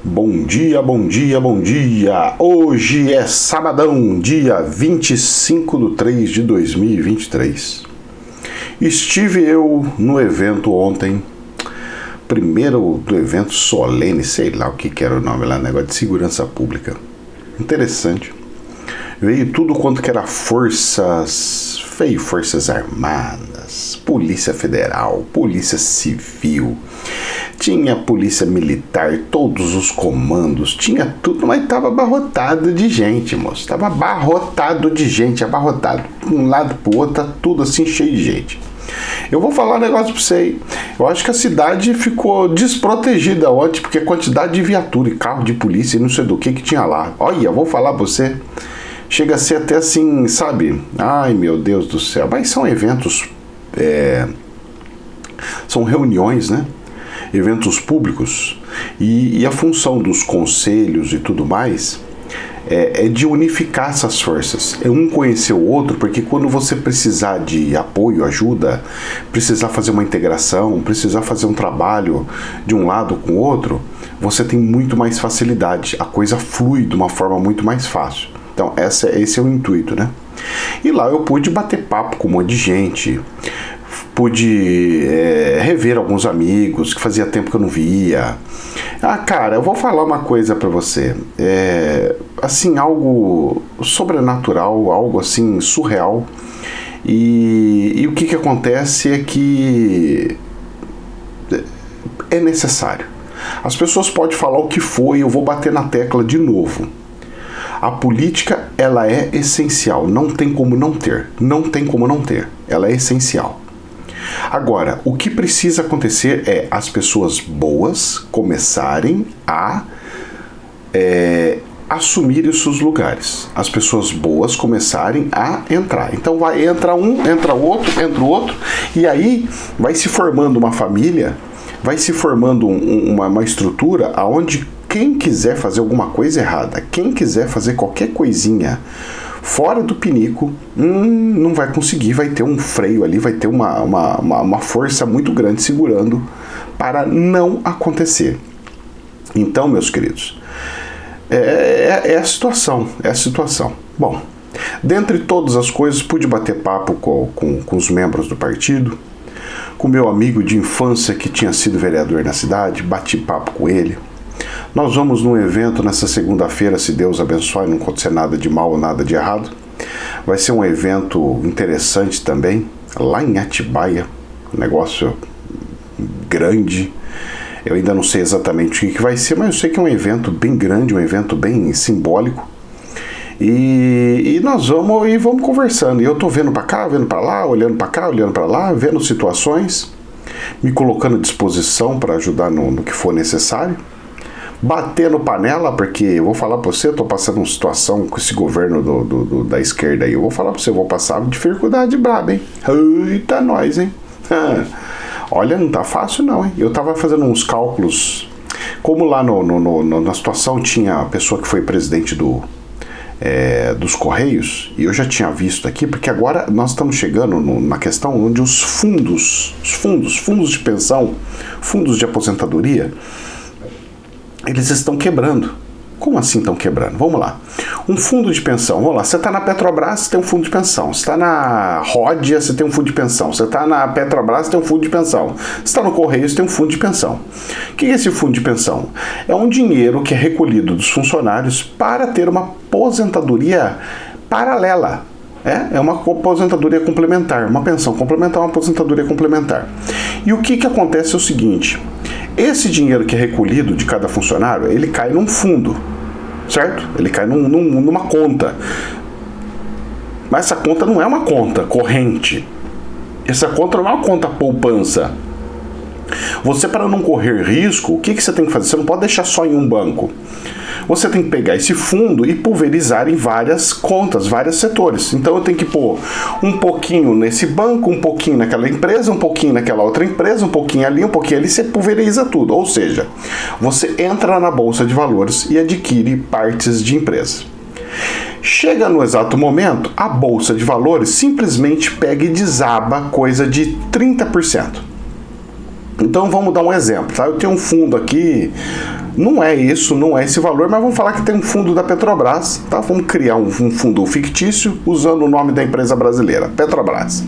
Bom dia, bom dia, bom dia! Hoje é sabadão, dia 25/3/2023. Estive eu no evento ontem, primeiro do evento solene, sei lá o que era o nome lá, negócio de segurança pública. Interessante. Veio tudo quanto que era forças armadas, Polícia Federal, Polícia Civil, tinha Polícia Militar, todos os comandos, tinha tudo, mas estava abarrotado de gente, moço. Estava abarrotado de gente, abarrotado. De um lado pro outro, tá tudo assim cheio de gente. Eu vou falar um negócio pra você aí. Eu acho que a cidade ficou desprotegida ontem, porque a quantidade de viatura e carro de polícia e não sei do que tinha lá. Olha, eu vou falar pra você. Chega a ser até assim, sabe? Ai, meu Deus do céu. Mas são eventos, são reuniões, né? Eventos públicos. E a função dos conselhos e tudo mais é de unificar essas forças. É um conhecer o outro, porque quando você precisar de apoio, ajuda, precisar fazer uma integração, precisar fazer um trabalho de um lado com o outro, você tem muito mais facilidade. A coisa flui de uma forma muito mais fácil. Então, esse é o intuito, né? E lá eu pude bater papo com um monte de gente, pude rever alguns amigos que fazia tempo que eu não via. Ah, cara, eu vou falar uma coisa pra você. Assim, algo sobrenatural, algo assim, surreal. E o que acontece é que é necessário. As pessoas podem falar o que foi, eu vou bater na tecla de novo. A política, ela é essencial, não tem como não ter, ela é essencial. Agora, o que precisa acontecer é as pessoas boas começarem a assumir os seus lugares, as pessoas boas começarem a entrar. Então entra um, entra o outro, e aí vai se formando uma família, vai se formando uma estrutura onde quem quiser fazer alguma coisa errada, quem quiser fazer qualquer coisinha fora do pinico, não vai conseguir, vai ter um freio ali, vai ter uma força muito grande segurando para não acontecer. Então, meus queridos, é a situação. Bom, dentre todas as coisas, pude bater papo com os membros do partido, com meu amigo de infância que tinha sido vereador na cidade, bati papo com ele. Nós vamos num evento nessa segunda-feira, se Deus abençoe, não acontecer nada de mal ou nada de errado. Vai ser um evento interessante também, lá em Atibaia, um negócio grande. Eu ainda não sei exatamente o que vai ser, mas eu sei que é um evento bem grande, um evento bem simbólico. E nós vamos conversando. E eu tô vendo para cá, vendo para lá, olhando para cá, olhando para lá, vendo situações, me colocando à disposição para ajudar no que for necessário. Batendo panela, porque eu vou falar pra você, eu tô passando uma situação com esse governo da esquerda aí, eu vou falar pra você, eu vou passar dificuldade braba, hein? Eita, nós, hein? Olha, não tá fácil não, hein? Eu tava fazendo uns cálculos, como lá na situação tinha a pessoa que foi presidente dos Correios, e eu já tinha visto aqui, porque agora nós estamos chegando na questão onde os fundos de pensão, fundos de aposentadoria, eles estão quebrando. Como assim estão quebrando? Vamos lá. Um fundo de pensão. Vamos lá. Você está na Petrobras, você tem um fundo de pensão. Você está na Ródia, você tem um fundo de pensão. Você está na Petrobras, você tem um fundo de pensão. Você está no Correio, você tem um fundo de pensão. O que é esse fundo de pensão? É um dinheiro que é recolhido dos funcionários para ter uma aposentadoria paralela. É uma aposentadoria complementar. Uma pensão complementar, uma aposentadoria complementar. E o que acontece é o seguinte: esse dinheiro que é recolhido de cada funcionário, ele cai num fundo, certo? Ele cai numa conta. Mas essa conta não é uma conta corrente. Essa conta não é uma conta poupança. Você, para não correr risco, o que você tem que fazer? Você não pode deixar só em um banco. Você tem que pegar esse fundo e pulverizar em várias contas, vários setores. Então eu tenho que pôr um pouquinho nesse banco, um pouquinho naquela empresa, um pouquinho naquela outra empresa, um pouquinho ali, você pulveriza tudo. Ou seja, você entra na bolsa de valores e adquire partes de empresa. Chega no exato momento, a bolsa de valores simplesmente pega e desaba coisa de 30%. Então vamos dar um exemplo, tá? Eu tenho um fundo aqui, Não é isso, não é esse valor, mas vamos falar que tem um fundo da Petrobras, tá? Vamos criar um fundo fictício usando o nome da empresa brasileira, Petrobras.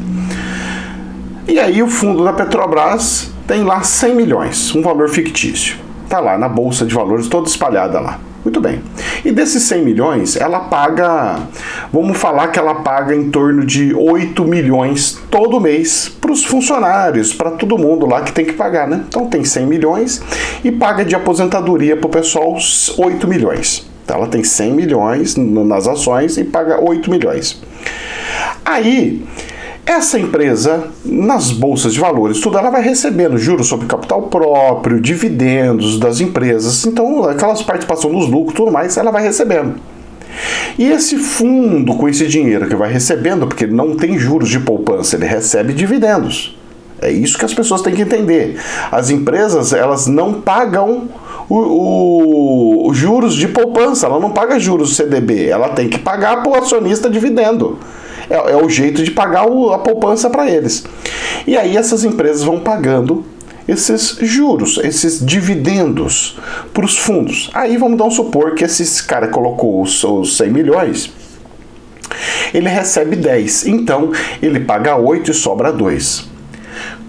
E aí o fundo da Petrobras tem lá 100 milhões, um valor fictício. Tá lá na Bolsa de Valores, toda espalhada lá. Muito bem. E desses 100 milhões, ela paga, vamos falar que ela paga em torno de 8 milhões todo mês para os funcionários, para todo mundo lá que tem que pagar, né? Então tem 100 milhões e paga de aposentadoria para o pessoal 8 milhões. Então ela tem 100 milhões nas ações e paga 8 milhões. Aí, essa empresa, nas bolsas de valores, tudo, ela vai recebendo juros sobre capital próprio, dividendos das empresas, então aquelas participações nos lucros, tudo mais, ela vai recebendo. E esse fundo, com esse dinheiro que vai recebendo, porque ele não tem juros de poupança, ele recebe dividendos. É isso que as pessoas têm que entender. As empresas, elas não pagam os juros de poupança, ela não paga juros CDB, ela tem que pagar para o acionista dividendo. É o jeito de pagar a poupança para eles. E aí essas empresas vão pagando esses juros, esses dividendos para os fundos. Aí vamos supor que esse cara colocou os seus 100 milhões, ele recebe 10, então ele paga 8 e sobra 2.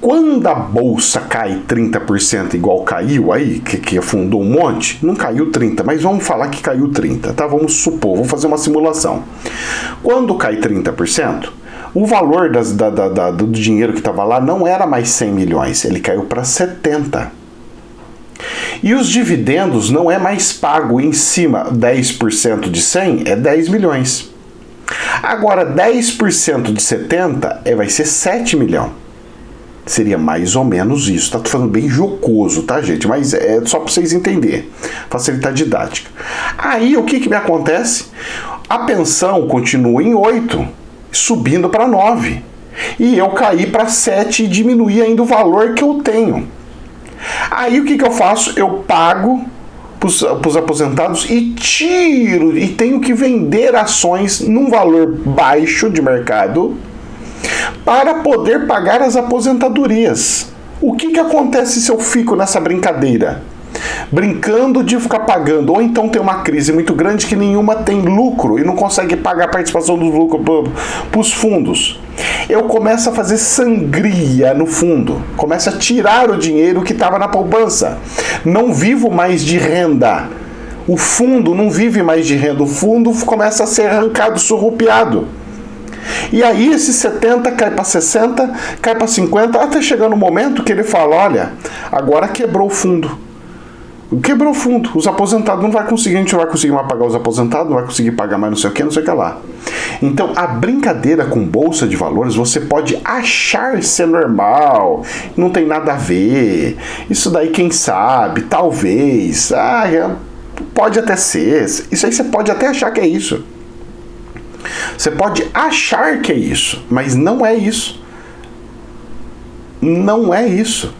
Quando a bolsa cai 30%, igual caiu aí, que afundou um monte, não caiu 30%, mas vamos falar que caiu 30%, tá? Vamos supor, vamos fazer uma simulação. Quando cai 30%, o valor do dinheiro que estava lá não era mais 100 milhões, ele caiu para 70. E os dividendos não é mais pago em cima, 10% de 100 é 10 milhões. Agora, 10% de 70 vai ser 7 milhões. Seria mais ou menos isso. Tá falando bem jocoso, tá, gente? Mas é só para vocês entenderem. Facilitar a didática. Aí, o que me acontece? A pensão continua em 8, subindo para 9. E eu caí para 7 e diminuí ainda o valor que eu tenho. Aí, o que eu faço? Eu pago para os aposentados e tiro, e tenho que vender ações num valor baixo de mercado para poder pagar as aposentadorias. O que acontece se eu fico nessa brincadeira? Brincando de ficar pagando, ou então tem uma crise muito grande que nenhuma tem lucro e não consegue pagar a participação do lucro para os fundos. Eu começo a fazer sangria no fundo, começo a tirar o dinheiro que estava na poupança. Não vivo mais de renda. O fundo não vive mais de renda, o fundo começa a ser arrancado, surrupiado. E aí esse 70 cai para 60, cai para 50, até chegar no momento que ele fala, olha, agora quebrou o fundo. Quebrou o fundo. Os aposentados não vai conseguir, a gente não vai conseguir mais pagar os aposentados, não vai conseguir pagar mais não sei o que lá. Então a brincadeira com bolsa de valores, você pode achar ser normal, não tem nada a ver, isso daí quem sabe, talvez, pode até ser, isso aí você pode até achar que é isso. Você pode achar que é isso, mas não é isso. Não é isso.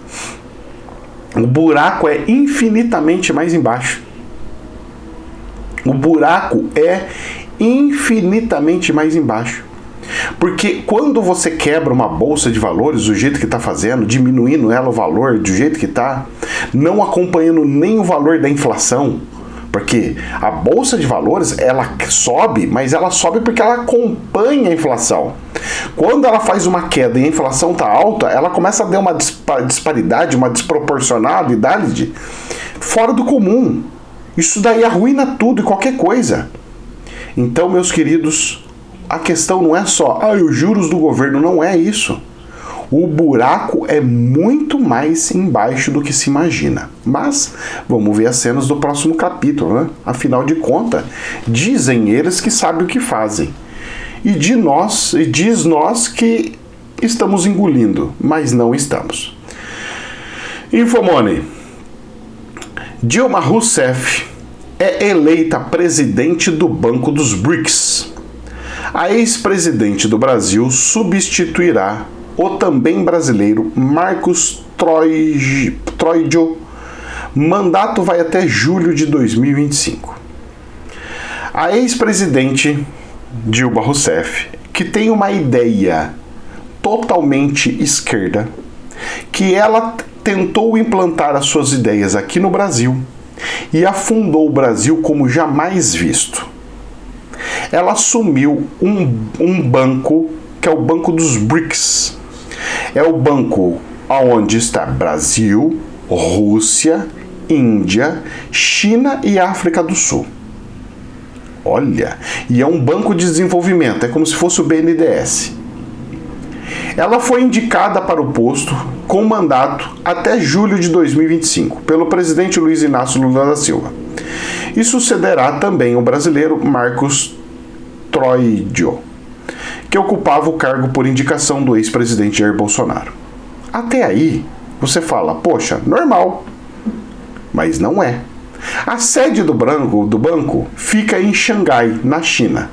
O buraco é infinitamente mais embaixo. O buraco é infinitamente mais embaixo. Porque quando você quebra uma bolsa de valores do jeito que está fazendo, diminuindo ela o valor do jeito que está, não acompanhando nem o valor da inflação, porque a bolsa de valores, ela sobe, mas ela sobe porque ela acompanha a inflação. Quando ela faz uma queda e a inflação está alta, ela começa a dar uma disparidade, uma desproporcionalidade fora do comum. Isso daí arruina tudo e qualquer coisa. Então, meus queridos, a questão não é só, os juros do governo, não é isso. O buraco é muito mais embaixo do que se imagina. Mas vamos ver as cenas do próximo capítulo, né? Afinal de contas, dizem eles que sabem o que fazem. E diz nós que estamos engolindo, mas não estamos. Infomoney. Dilma Rousseff é eleita presidente do Banco dos BRICS. A ex-presidente do Brasil substituirá o também brasileiro Marcos Troidio. Mandato vai até julho de 2025. A ex-presidente Dilma Rousseff, que tem uma ideia totalmente esquerda, que ela tentou implantar as suas ideias aqui no Brasil, e afundou o Brasil como jamais visto. Ela assumiu um banco que é o Banco dos BRICS. É o banco onde está Brasil, Rússia, Índia, China e África do Sul. Olha, e é um banco de desenvolvimento, é como se fosse o BNDES. Ela foi indicada para o posto com mandato até julho de 2025 pelo presidente Luiz Inácio Lula da Silva. E sucederá também o brasileiro Marcos Troidio, que ocupava o cargo por indicação do ex-presidente Jair Bolsonaro. Até aí, você fala, poxa, normal. Mas não é. A sede do banco fica em Xangai, na China.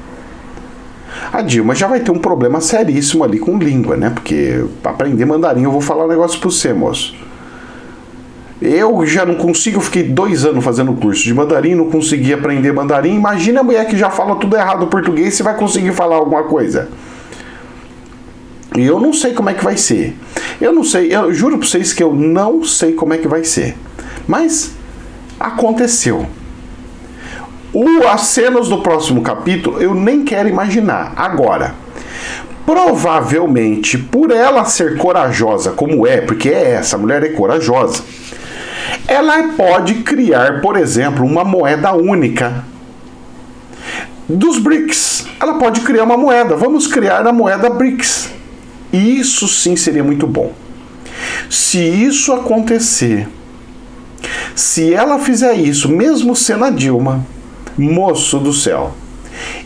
A Dilma já vai ter um problema seríssimo ali com língua, né? Porque para aprender mandarim eu vou falar um negócio para você, moço. Eu já não consigo, eu fiquei 2 anos fazendo curso de mandarim, não consegui aprender mandarim. Imagina a mulher que já fala tudo errado português, se vai conseguir falar alguma coisa. E eu não sei como é que vai ser. Eu não sei, eu juro para vocês que eu não sei como é que vai ser. Mas aconteceu. As cenas do próximo capítulo eu nem quero imaginar. Agora, provavelmente, por ela ser corajosa como é, porque essa mulher é corajosa, ela pode criar, por exemplo, uma moeda única dos BRICS. Ela pode criar uma moeda. Vamos criar a moeda BRICS. Isso sim seria muito bom. Se isso acontecer, se ela fizer isso, mesmo sendo a Dilma, moço do céu,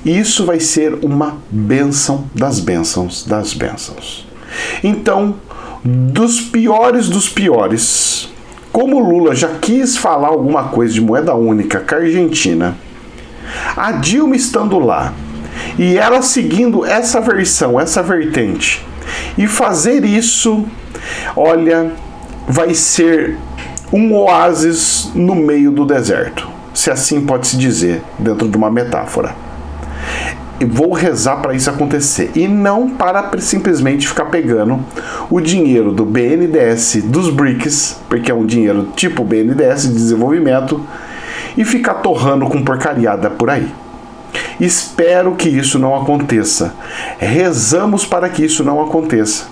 isso vai ser uma bênção das bênçãos das bênçãos. Então, dos piores, como Lula já quis falar alguma coisa de moeda única com a Argentina, a Dilma estando lá, e ela seguindo essa versão, essa vertente, e fazer isso, olha, vai ser um oásis no meio do deserto, se assim pode se dizer, dentro de uma metáfora. E vou rezar para isso acontecer, e não para simplesmente ficar pegando o dinheiro do BNDES, dos BRICS, porque é um dinheiro tipo BNDES de desenvolvimento, e ficar torrando com porcariada por aí. Espero que isso não aconteça. Rezamos para que isso não aconteça.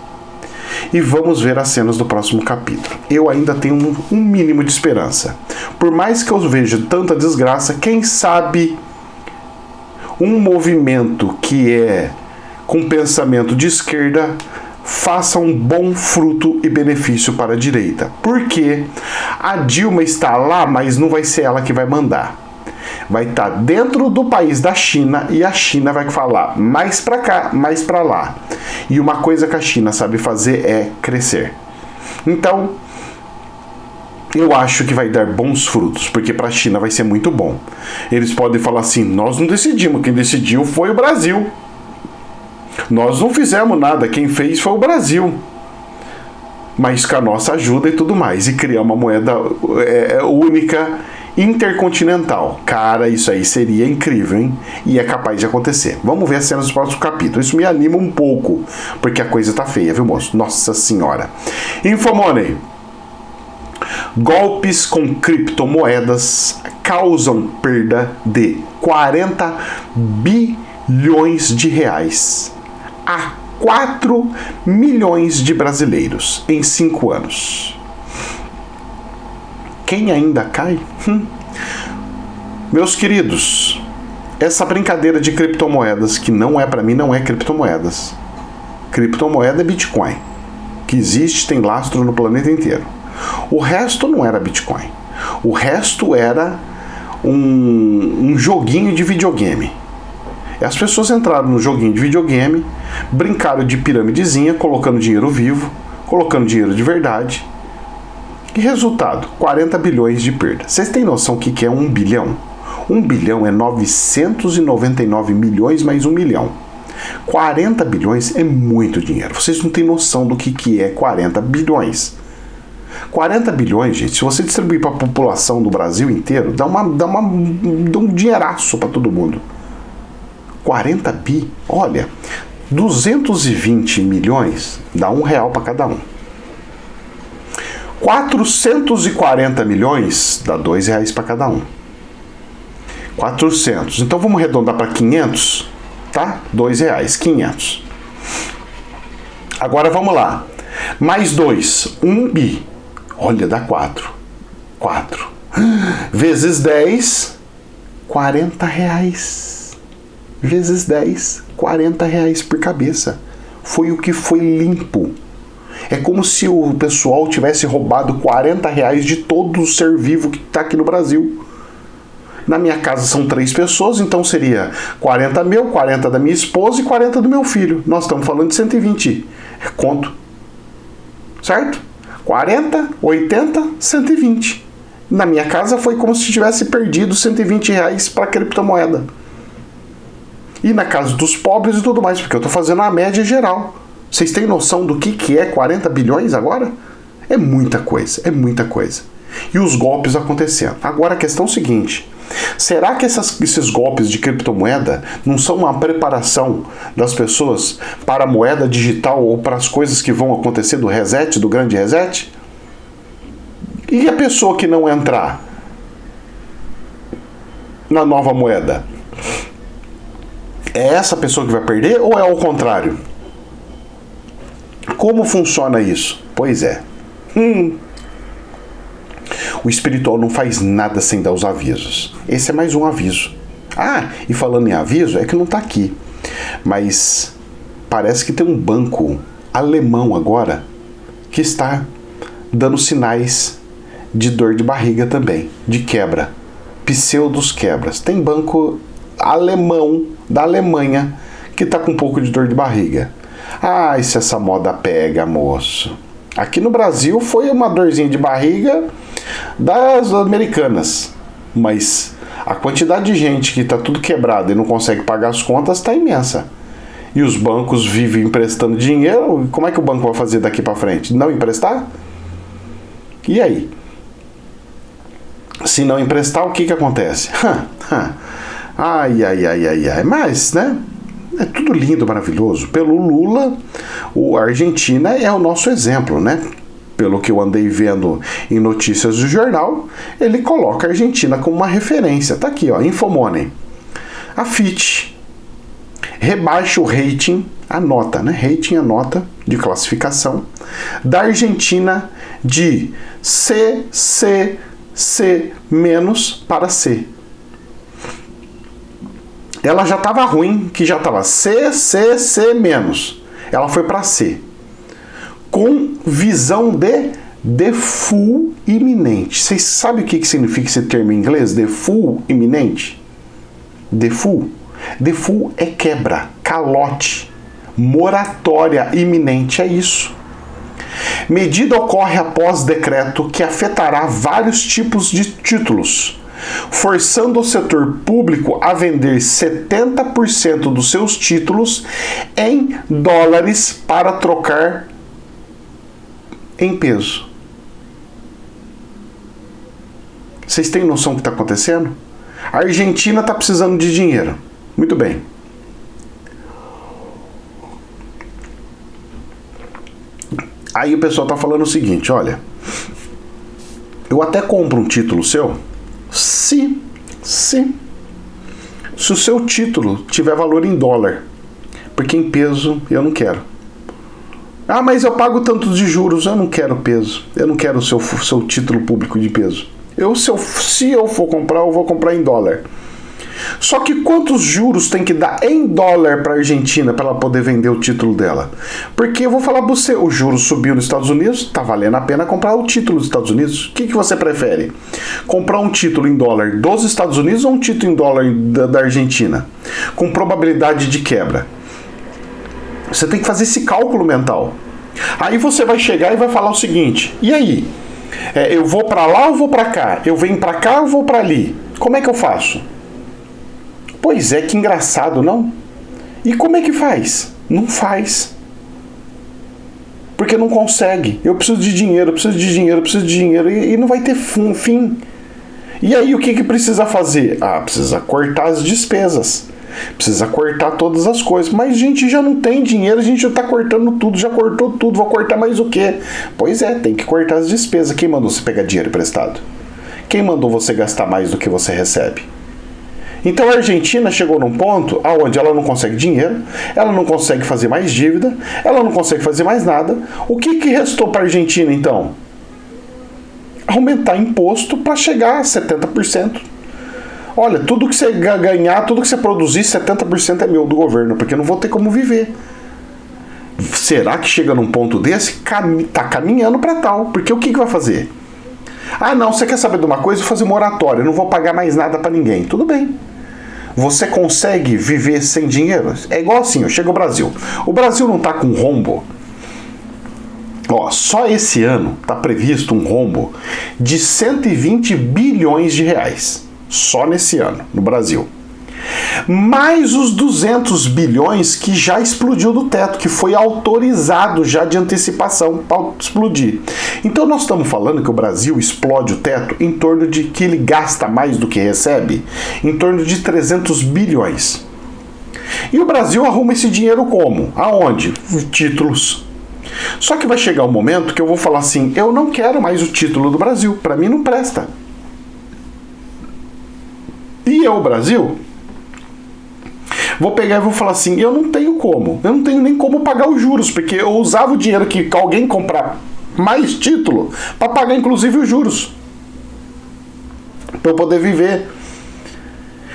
E vamos ver as cenas do próximo capítulo. Eu ainda tenho um mínimo de esperança. Por mais que eu veja tanta desgraça, quem sabe um movimento que é com pensamento de esquerda faça um bom fruto e benefício para a direita. Porque a Dilma está lá, mas não vai ser ela que vai mandar. Vai estar dentro do país da China e a China vai falar mais para cá, mais para lá. E uma coisa que a China sabe fazer é crescer. Então, eu acho que vai dar bons frutos, porque para a China vai ser muito bom. Eles podem falar assim, nós não decidimos, quem decidiu foi o Brasil. Nós não fizemos nada, quem fez foi o Brasil. Mas com a nossa ajuda e tudo mais. E criar uma moeda única, intercontinental. Cara, isso aí seria incrível, hein? E é capaz de acontecer. Vamos ver as cenas do próximo capítulo. Isso me anima um pouco, porque a coisa tá feia, viu, moço? Nossa Senhora. Infomoney. Golpes com criptomoedas causam perda de 40 bilhões de reais a 4 milhões de brasileiros em 5 anos. Quem ainda cai? Meus queridos, essa brincadeira de criptomoedas, que não é para mim, não é criptomoedas. Criptomoeda é Bitcoin, que existe, tem lastro no planeta inteiro. O resto não era Bitcoin. O resto era um joguinho de videogame. E as pessoas entraram no joguinho de videogame, brincaram de piramidezinha, colocando dinheiro vivo, colocando dinheiro de verdade. E resultado, 40 bilhões de perda. Vocês têm noção o que é 1 bilhão? 1 bilhão é 999 milhões mais 1 milhão. 40 bilhões é muito dinheiro. Vocês não têm noção do que é 40 bilhões. 40 bilhões, gente, se você distribuir para a população do Brasil inteiro, dá um dinheiraço para todo mundo. 40 bi, olha, 220 milhões dá R$1 para cada um. 440 milhões dá R$2 para cada um. 400. Então vamos arredondar para 500, tá? R$2, 500. Agora vamos lá. Mais 2, 1 bi. Olha, dá 4. 4. Vezes 10, R$40. Vezes 10, R$40 por cabeça. Foi o que foi limpo. É como se o pessoal tivesse roubado R$40 de todo o ser vivo que está aqui no Brasil. Na minha casa são 3 pessoas, então seria 40 meu, 40 da minha esposa e 40 do meu filho. Nós estamos falando de 120 conto. Certo? 40, 80, 120. Na minha casa foi como se tivesse perdido R$120 para criptomoeda. E na casa dos pobres e tudo mais, porque eu estou fazendo a média geral. Vocês têm noção do que é 40 bilhões agora? É muita coisa, é muita coisa. E os golpes acontecendo. Agora a questão é o seguinte: será que esses golpes de criptomoeda não são uma preparação das pessoas para a moeda digital ou para as coisas que vão acontecer do reset, do grande reset? E a pessoa que não entrar na nova moeda? É essa pessoa que vai perder ou é ao contrário? Como funciona isso? Pois é. O espiritual não faz nada sem dar os avisos. Esse é mais um aviso. Ah, e falando em aviso, é que não está aqui. Mas parece que tem um banco alemão agora que está dando sinais de dor de barriga também, de quebra. Pseudos quebras. Tem banco alemão da Alemanha que está com um pouco de dor de barriga. Ah, e se essa moda pega, moço? Aqui no Brasil foi uma dorzinha de barriga das americanas, mas a quantidade de gente que está tudo quebrado e não consegue pagar as contas está imensa. E os bancos vivem emprestando dinheiro. Como é que o banco vai fazer daqui para frente? Não emprestar? E aí? Se não emprestar, o que acontece? Ai. Mas, né? É tudo lindo, maravilhoso. Pelo Lula, a Argentina é o nosso exemplo, né? Pelo que eu andei vendo em notícias do jornal, ele coloca a Argentina como uma referência. Tá aqui, ó, Infomoney. A Fitch rebaixa o rating, a nota, né? Rating, a nota de classificação da Argentina de CCC- para C. Ela já estava ruim, que já estava CCC-. Ela foi para C. Com visão de default iminente. Vocês sabem o que significa esse termo em inglês? Default iminente? Default? Default é quebra, calote, moratória iminente, é isso. Medida ocorre após decreto que afetará vários tipos de títulos, forçando o setor público a vender 70% dos seus títulos em dólares para trocar em peso. Vocês têm noção do que está acontecendo? A Argentina está precisando de dinheiro. Muito bem. Aí o pessoal está falando o seguinte, olha, eu até compro um título seu se o seu título tiver valor em dólar, porque em peso eu não quero. Ah, mas eu pago tanto de juros, eu não quero peso, eu não quero o seu título público de peso. Se eu for comprar, eu vou comprar em dólar. Só que quantos juros tem que dar em dólar para a Argentina para ela poder vender o título dela? Porque eu vou falar para você, o juro subiu nos Estados Unidos, tá valendo a pena comprar o título dos Estados Unidos. O que você prefere? Comprar um título em dólar dos Estados Unidos ou um título em dólar da Argentina? Com probabilidade de quebra. Você tem que fazer esse cálculo mental. Aí você vai chegar e vai falar o seguinte, e aí? Eu vou para lá ou vou para cá? Eu venho para cá ou vou para ali? Como é que eu faço? Pois é, que engraçado, não? E como é que faz? Não faz. Porque não consegue. Eu preciso de dinheiro, e não vai ter fim. E aí o que precisa fazer? Precisa cortar as despesas. Precisa cortar todas as coisas. Mas a gente já não tem dinheiro, a gente já está cortando tudo, já cortou tudo, vou cortar mais o quê? Pois é, tem que cortar as despesas. Quem mandou você pegar dinheiro emprestado? Quem mandou você gastar mais do que você recebe? Então a Argentina chegou num ponto onde ela não consegue dinheiro, ela não consegue fazer mais dívida, ela não consegue fazer mais nada. O que restou para a Argentina então? Aumentar imposto para chegar a 70%. Olha, tudo que você ganhar, tudo que você produzir, 70% é meu do governo, porque eu não vou ter como viver. Será que chega num ponto desse? Tá caminhando para tal, porque o que vai fazer? Ah, não, você quer saber de uma coisa? Vou fazer moratória, não vou pagar mais nada para ninguém. Tudo bem. Você consegue viver sem dinheiro? É igual assim, chega o Brasil. O Brasil não está com rombo. Só esse ano está previsto um rombo de 120 bilhões de reais. Só nesse ano, no Brasil. Mais os 200 bilhões que já explodiu do teto, que foi autorizado já de antecipação para explodir. Então nós estamos falando que o Brasil explode o teto em torno de que ele gasta mais do que recebe, em torno de 300 bilhões. E o Brasil arruma esse dinheiro como? Aonde? Títulos. Só que vai chegar um momento que eu vou falar assim, eu não quero mais o título do Brasil, para mim não presta. E eu, Brasil, vou pegar e vou falar assim, eu não tenho como, eu não tenho nem como pagar os juros, porque eu usava o dinheiro que alguém comprar mais título para pagar inclusive os juros, para eu poder viver.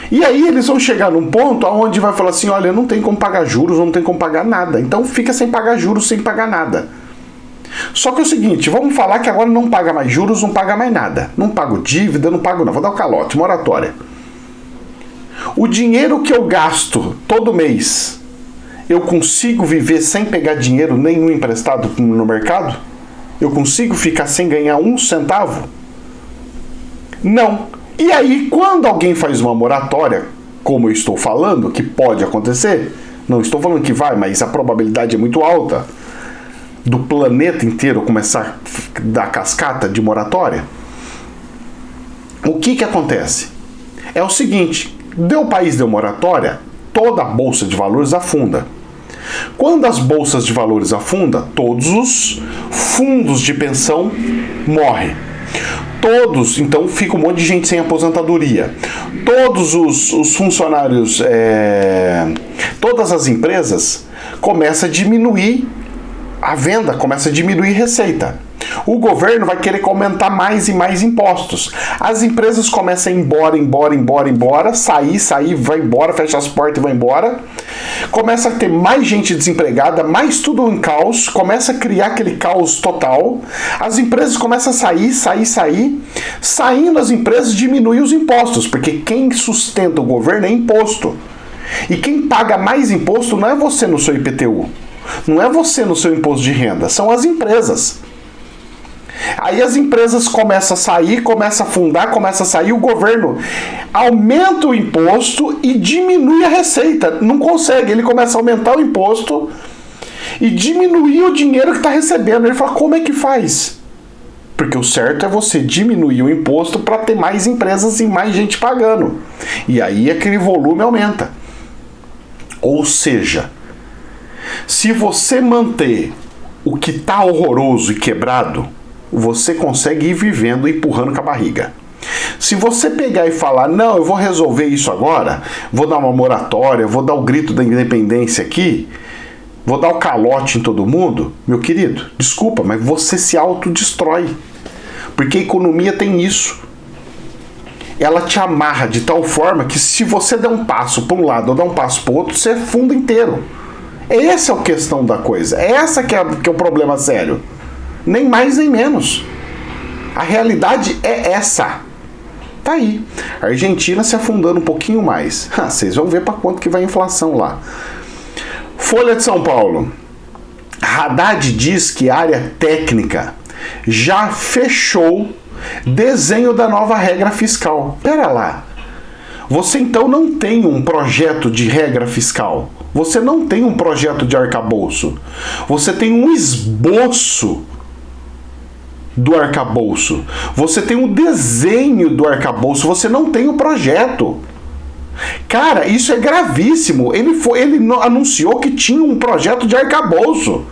E aí eles vão chegar num ponto onde vai falar assim, olha, não tem como pagar juros, não tem como pagar nada, então fica sem pagar juros, sem pagar nada. Só que é o seguinte, vamos falar que agora não paga mais juros, não paga mais nada, não pago dívida, não pago nada, vou dar o calote, moratória. O dinheiro que eu gasto todo mês, eu consigo viver sem pegar dinheiro nenhum emprestado no mercado? Eu consigo ficar sem ganhar um centavo? Não. E aí, quando alguém faz uma moratória, como eu estou falando, que pode acontecer, não estou falando que vai, mas a probabilidade é muito alta do planeta inteiro começar a dar cascata de moratória, o que acontece? É o seguinte, o país deu moratória, toda a bolsa de valores afunda. Quando as bolsas de valores afundam, todos os fundos de pensão morrem. Todos, então fica um monte de gente sem aposentadoria. Todos os funcionários, todas as empresas começam a diminuir a venda, começa a diminuir receita. O governo vai querer aumentar mais e mais impostos. As empresas começam a ir embora, sair, vai embora, fecha as portas e vai embora. Começa a ter mais gente desempregada, mais tudo em caos, começa a criar aquele caos total. As empresas começam a sair. Saindo as empresas, diminui os impostos, porque quem sustenta o governo é imposto. E quem paga mais imposto não é você no seu IPTU, não é você no seu imposto de renda, são as empresas. Aí as empresas começam a sair, começam a afundar, começam a sair, o governo aumenta o imposto e diminui a receita. Não consegue, ele começa a aumentar o imposto e diminuir o dinheiro que está recebendo. Ele fala, como é que faz? Porque o certo é você diminuir o imposto para ter mais empresas e mais gente pagando. E aí aquele volume aumenta. Ou seja, se você manter o que está horroroso e quebrado, você consegue ir vivendo e empurrando com a barriga. Se você pegar e falar, não, eu vou resolver isso agora, vou dar uma moratória, vou dar o grito da independência aqui, vou dar o calote em todo mundo, meu querido, desculpa, mas você se autodestrói. Porque a economia tem isso. Ela te amarra de tal forma que se você der um passo para um lado ou dar um passo para o outro, você afunda inteiro. Essa é a questão da coisa. Essa que é o problema sério. Nem mais nem menos. A realidade é essa. Tá aí. A Argentina se afundando um pouquinho mais. Vocês vão ver para quanto que vai a inflação lá. Folha de São Paulo. Haddad diz que a área técnica já fechou desenho da nova regra fiscal. Pera lá. Você então não tem um projeto de regra fiscal. Você não tem um projeto de arcabouço. Você tem um esboço do arcabouço. Você tem um desenho do arcabouço. Você não tem o projeto. Cara, isso é gravíssimo. Ele anunciou que tinha um projeto de arcabouço.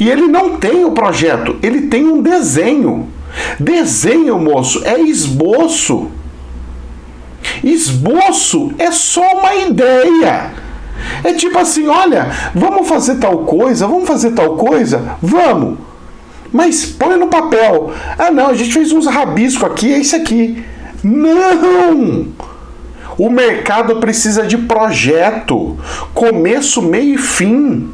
E ele não tem o projeto, ele tem um desenho. Desenho, moço, é esboço. Esboço é só uma ideia. É tipo assim, olha, vamos fazer tal coisa, vamos. Mas põe no papel. Ah, não, a gente fez uns rabiscos aqui, é isso aqui. Não! O mercado precisa de projeto. Começo, meio e fim.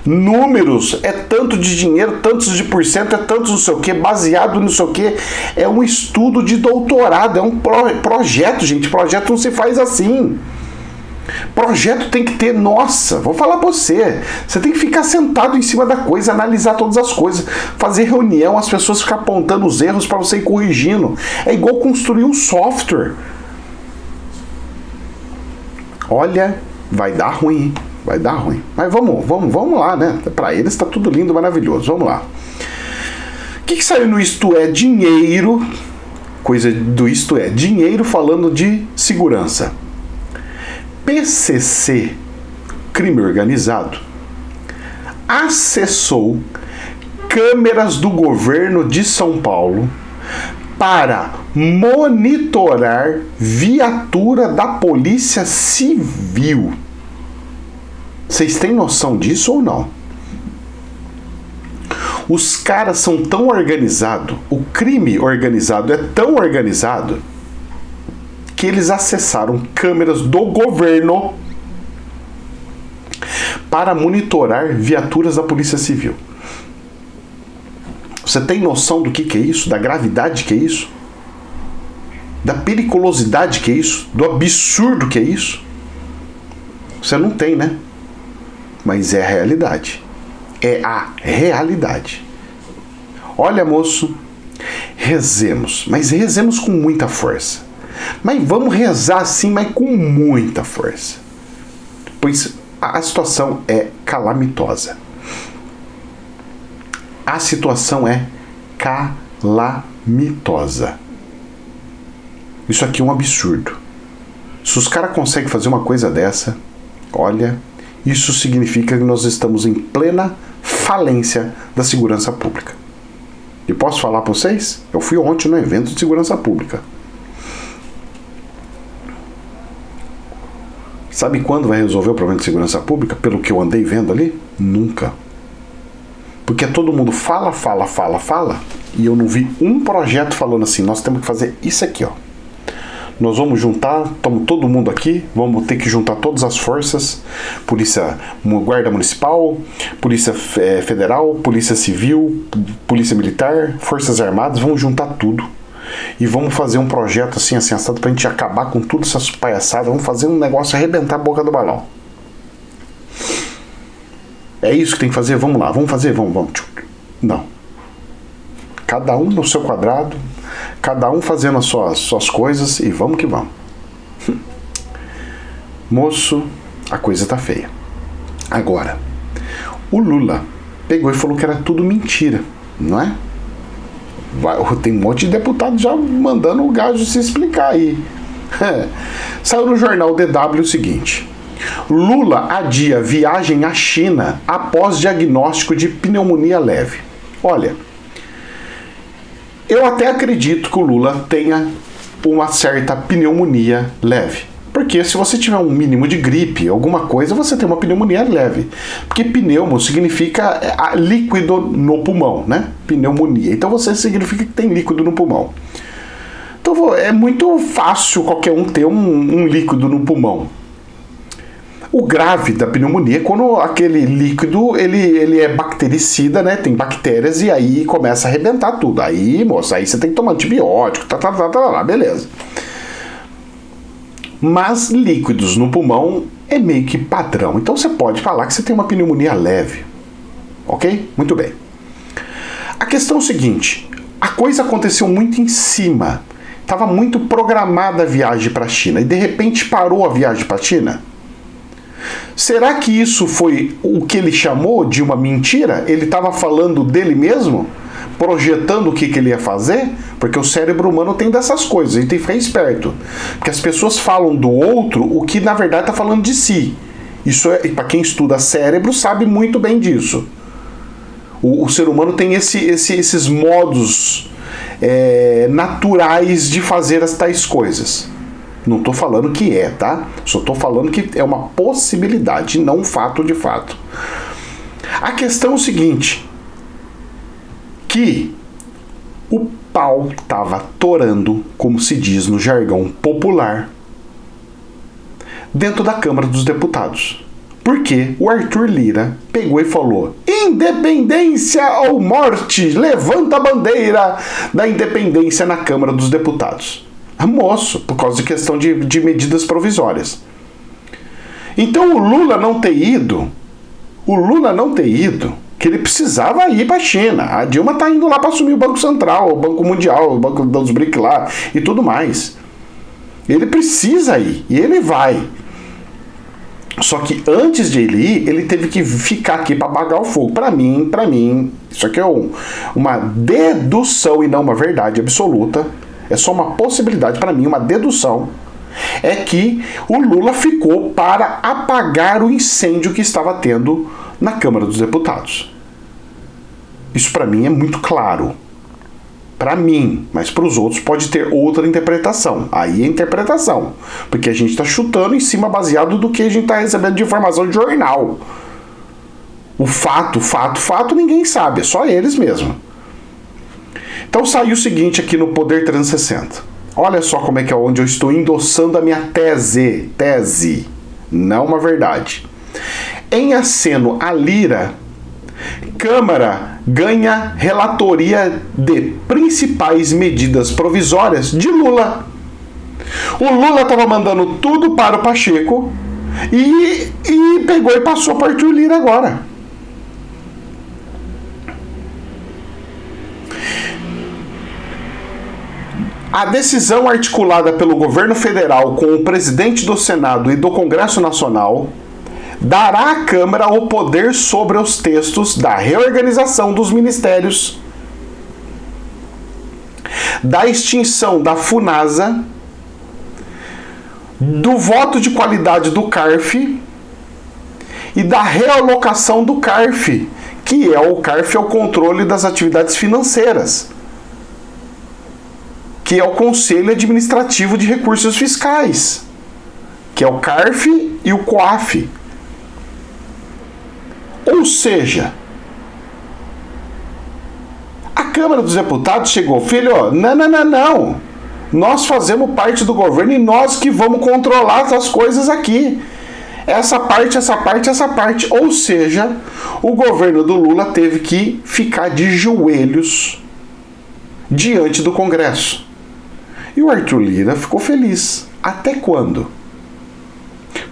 Números, é tanto de dinheiro, tantos de porcento, é tantos não sei o que, baseado no sei o que. É um estudo de doutorado, é um projeto, gente. Projeto não se faz assim. Projeto tem que ter, nossa, vou falar pra você. Você tem que ficar sentado em cima da coisa, analisar todas as coisas, fazer reunião, as pessoas ficar apontando os erros para você ir corrigindo. É igual construir um software. Olha, vai dar ruim. Vai dar ruim. Mas vamos lá, né? Para eles está tudo lindo, maravilhoso. Vamos lá. O que saiu no Isto É Dinheiro? Coisa do Isto É Dinheiro falando de segurança. PCC, crime organizado, acessou câmeras do governo de São Paulo para monitorar viatura da Polícia Civil. Vocês têm noção disso ou não? Os caras são tão organizados, o crime organizado é tão organizado, que eles acessaram câmeras do governo para monitorar viaturas da Polícia Civil. Você tem noção do que é isso? Da gravidade que é isso? Da periculosidade que é isso? Do absurdo que é isso? Você não tem, né? Mas é a realidade. É a realidade. Olha, moço, rezemos, mas rezemos com muita força. Mas vamos rezar assim, mas com muita força. Pois a situação é calamitosa. A situação é calamitosa. Isso aqui é um absurdo. Se os caras conseguem fazer uma coisa dessa, olha, isso significa que nós estamos em plena falência da segurança pública. E posso falar para vocês? Eu fui ontem no evento de segurança pública. Sabe quando vai resolver o problema de segurança pública? Pelo que eu andei vendo ali? Nunca. Porque todo mundo fala, e eu não vi um projeto falando assim, nós temos que fazer isso aqui, ó. Nós vamos juntar, estamos todo mundo aqui, vamos ter que juntar todas as forças, Polícia, Guarda Municipal, Polícia Federal, Polícia Civil, Polícia Militar, Forças Armadas, vamos juntar tudo. E vamos fazer um projeto assim assado pra gente acabar com tudo essas palhaçadas, vamos fazer um negócio arrebentar a boca do balão. É isso que tem que fazer? Vamos lá, vamos fazer, vamos. Não. Cada um no seu quadrado, cada um fazendo as suas coisas e vamos que vamos. Moço, a coisa tá feia. Agora, o Lula pegou e falou que era tudo mentira, não é? Tem um monte de deputado já mandando o gajo se explicar aí. Saiu no jornal DW o seguinte: Lula adia viagem à China após diagnóstico de pneumonia leve. Olha, eu até acredito que o Lula tenha uma certa pneumonia leve. Porque se você tiver um mínimo de gripe, alguma coisa, você tem uma pneumonia leve. Porque pneumo significa líquido no pulmão, né? Pneumonia. Então você significa que tem líquido no pulmão. Então é muito fácil qualquer um ter um líquido no pulmão. O grave da pneumonia é quando aquele líquido ele é bactericida, né? Tem bactérias e aí começa a arrebentar tudo. Aí, moça, aí você tem que tomar antibiótico, beleza. Mas líquidos no pulmão é meio que padrão. Então você pode falar que você tem uma pneumonia leve. Ok? Muito bem. A questão é o seguinte: a coisa aconteceu muito em cima. Estava muito programada a viagem para a China e de repente parou a viagem para a China. Será que isso foi o que ele chamou de uma mentira? Ele estava falando dele mesmo? projetando o que ele ia fazer, porque o cérebro humano tem dessas coisas, a gente tem que ficar esperto. Porque as pessoas falam do outro o que na verdade está falando de si. Isso é, para quem estuda cérebro, sabe muito bem disso. O ser humano tem esses modos naturais de fazer as tais coisas. Não estou falando que é, tá? Só estou falando que é uma possibilidade, não um fato de fato. A questão é o seguinte, que o pau estava torando, como se diz no jargão popular, dentro da Câmara dos Deputados. Porque o Arthur Lira pegou e falou: independência ou morte, levanta a bandeira da independência na Câmara dos Deputados. Moço, por causa de questão de medidas provisórias. Então o Lula não ter ido, que ele precisava ir para a China. A Dilma tá indo lá para assumir o Banco Central, o Banco Mundial, o Banco dos BRICS lá e tudo mais. Ele precisa ir, e ele vai. Só que antes de ele ir, ele teve que ficar aqui para apagar o fogo. Para mim, isso aqui é uma dedução e não uma verdade absoluta. É só uma possibilidade, para mim, uma dedução. É que o Lula ficou para apagar o incêndio que estava tendo na Câmara dos Deputados. Isso para mim é muito claro. Para mim, mas para os outros pode ter outra interpretação. Aí é interpretação. Porque a gente está chutando em cima baseado do que a gente está recebendo de informação de jornal. O fato, ninguém sabe. É só eles mesmo. Então saiu o seguinte aqui no Poder 360. Olha só como é que é onde eu estou endossando a minha tese. Não uma verdade. Em aceno a Lira, Câmara ganha relatoria de principais medidas provisórias de Lula. O Lula estava mandando tudo para o Pacheco e pegou e passou para o Arthur Lira agora. A decisão articulada pelo governo federal com o presidente do Senado e do Congresso Nacional dará à Câmara o poder sobre os textos da reorganização dos ministérios, da extinção da FUNASA, do voto de qualidade do CARF e da realocação do CARF, que é o CARF é o controle das atividades financeiras, que é o Conselho Administrativo de Recursos Fiscais, que é o CARF e o COAF. Ou seja, a Câmara dos Deputados chegou, filho, não. Nós fazemos parte do governo e nós que vamos controlar as coisas aqui. Essa parte. Ou seja, o governo do Lula teve que ficar de joelhos diante do Congresso. E o Arthur Lira ficou feliz. Até quando?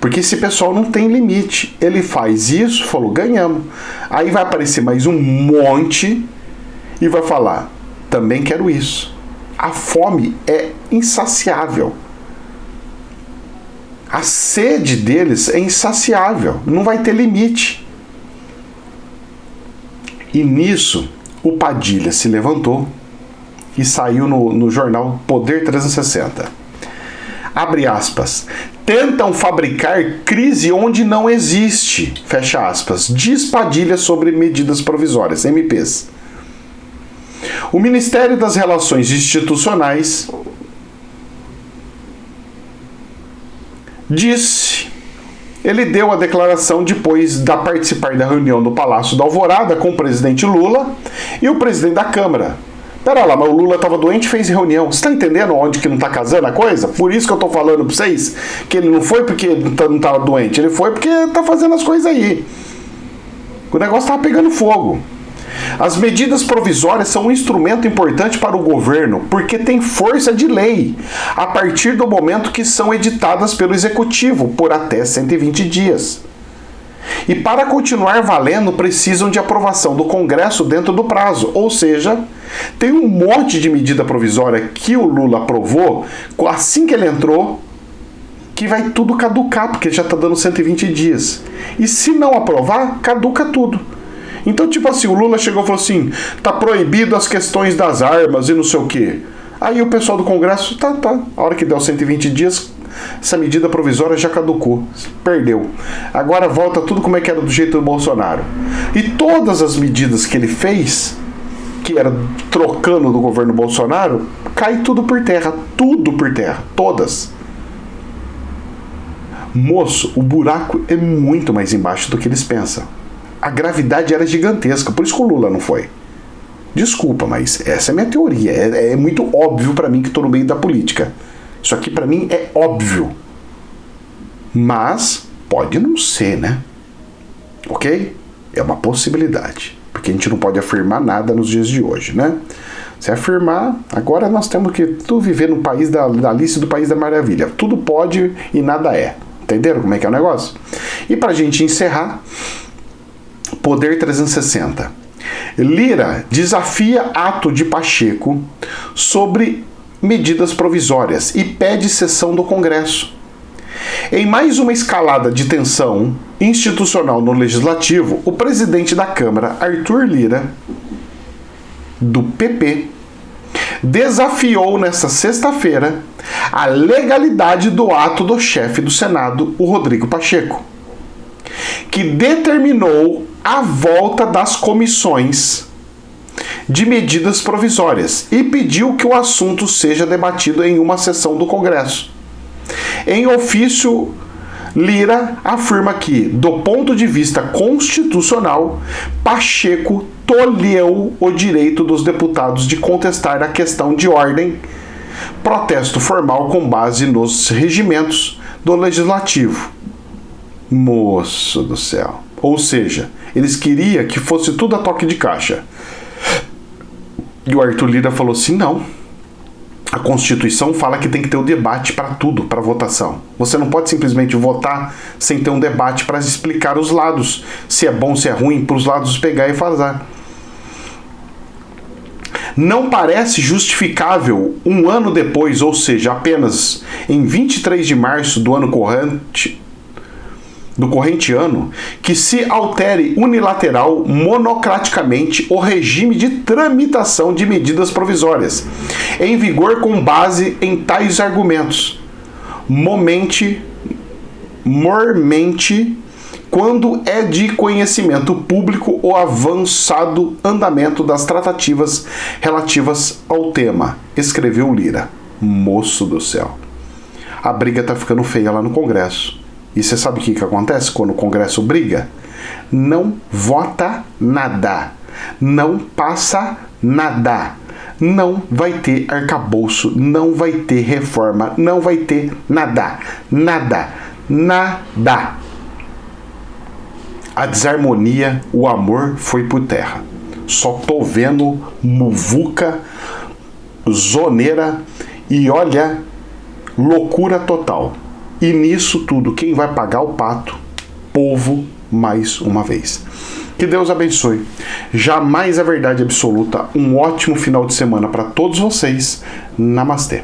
Porque esse pessoal não tem limite. Ele faz isso, falou, ganhamos. Aí vai aparecer mais um monte e vai falar, também quero isso. A fome é insaciável. A sede deles é insaciável. Não vai ter limite. E nisso, o Padilha se levantou e saiu no jornal Poder 360. Abre aspas. Tentam fabricar crise onde não existe. Fecha aspas. Diz Padilha sobre medidas provisórias, MPs. O Ministério das Relações Institucionais disse, ele deu a declaração depois de participar da reunião do Palácio da Alvorada com o presidente Lula e o presidente da Câmara. Pera lá, mas o Lula estava doente e fez reunião. Você está entendendo onde que não está casando a coisa? Por isso que eu estou falando para vocês que ele não foi porque não estava doente, ele foi porque está fazendo as coisas aí. O negócio estava pegando fogo. As medidas provisórias são um instrumento importante para o governo porque tem força de lei a partir do momento que são editadas pelo Executivo por até 120 dias. E para continuar valendo precisam de aprovação do Congresso dentro do prazo, ou seja, tem um monte de medida provisória que o Lula aprovou assim que ele entrou, que vai tudo caducar, porque já está dando 120 dias. E se não aprovar, caduca tudo. Então, tipo assim, o Lula chegou e falou assim, tá proibido as questões das armas e não sei o quê. Aí o pessoal do Congresso, tá. A hora que deu 120 dias, essa medida provisória já caducou. Perdeu. Agora volta tudo como é que era do jeito do Bolsonaro. E todas as medidas que ele fez, que era trocando do governo Bolsonaro, cai tudo por terra. Tudo por terra. Todas. Moço, o buraco é muito mais embaixo do que eles pensam. A gravidade era gigantesca, por isso que o Lula não foi. Desculpa, mas essa é a minha teoria. É muito óbvio pra mim que tô no meio da política. Isso aqui pra mim é óbvio. Mas pode não ser, né? Ok? É uma possibilidade. Porque a gente não pode afirmar nada nos dias de hoje, né? Se afirmar, agora nós temos que tudo viver no país da Alice do País da Maravilha. Tudo pode e nada é. Entenderam como é que é o negócio? E pra gente encerrar, Poder 360. Lira desafia ato de Pacheco sobre medidas provisórias e pede sessão do Congresso. Em mais uma escalada de tensão institucional no Legislativo, o presidente da Câmara, Arthur Lira, do PP, desafiou nesta sexta-feira a legalidade do ato do chefe do Senado, o Rodrigo Pacheco, que determinou a volta das comissões de medidas provisórias e pediu que o assunto seja debatido em uma sessão do Congresso. Em ofício, Lira afirma que, do ponto de vista constitucional, Pacheco tolheu o direito dos deputados de contestar a questão de ordem, protesto formal com base nos regimentos do Legislativo. Moço do céu. Ou seja, eles queriam que fosse tudo a toque de caixa. E o Arthur Lira falou assim, não. A Constituição fala que tem que ter o debate para tudo, para votação. Você não pode simplesmente votar sem ter um debate para explicar os lados. Se é bom, se é ruim, para os lados pegar e fazer. Não parece justificável um ano depois, ou seja, apenas em 23 de março do ano corrente, do corrente ano, que se altere unilateral, monocraticamente, o regime de tramitação de medidas provisórias, em vigor com base em tais argumentos, mormente, quando é de conhecimento público o avançado andamento das tratativas relativas ao tema, escreveu Lira. Moço do céu. A briga tá ficando feia lá no Congresso. E você sabe o que acontece quando o Congresso briga? Não vota nada. Não passa nada. Não vai ter arcabouço. Não vai ter reforma. Não vai ter nada. Nada. Nada. A desarmonia, o amor foi por terra. Só tô vendo muvuca, zoneira e olha, loucura total. E nisso tudo, quem vai pagar o pato? Povo, mais uma vez. Que Deus abençoe. Jamais a verdade absoluta. Um ótimo final de semana para todos vocês. Namastê.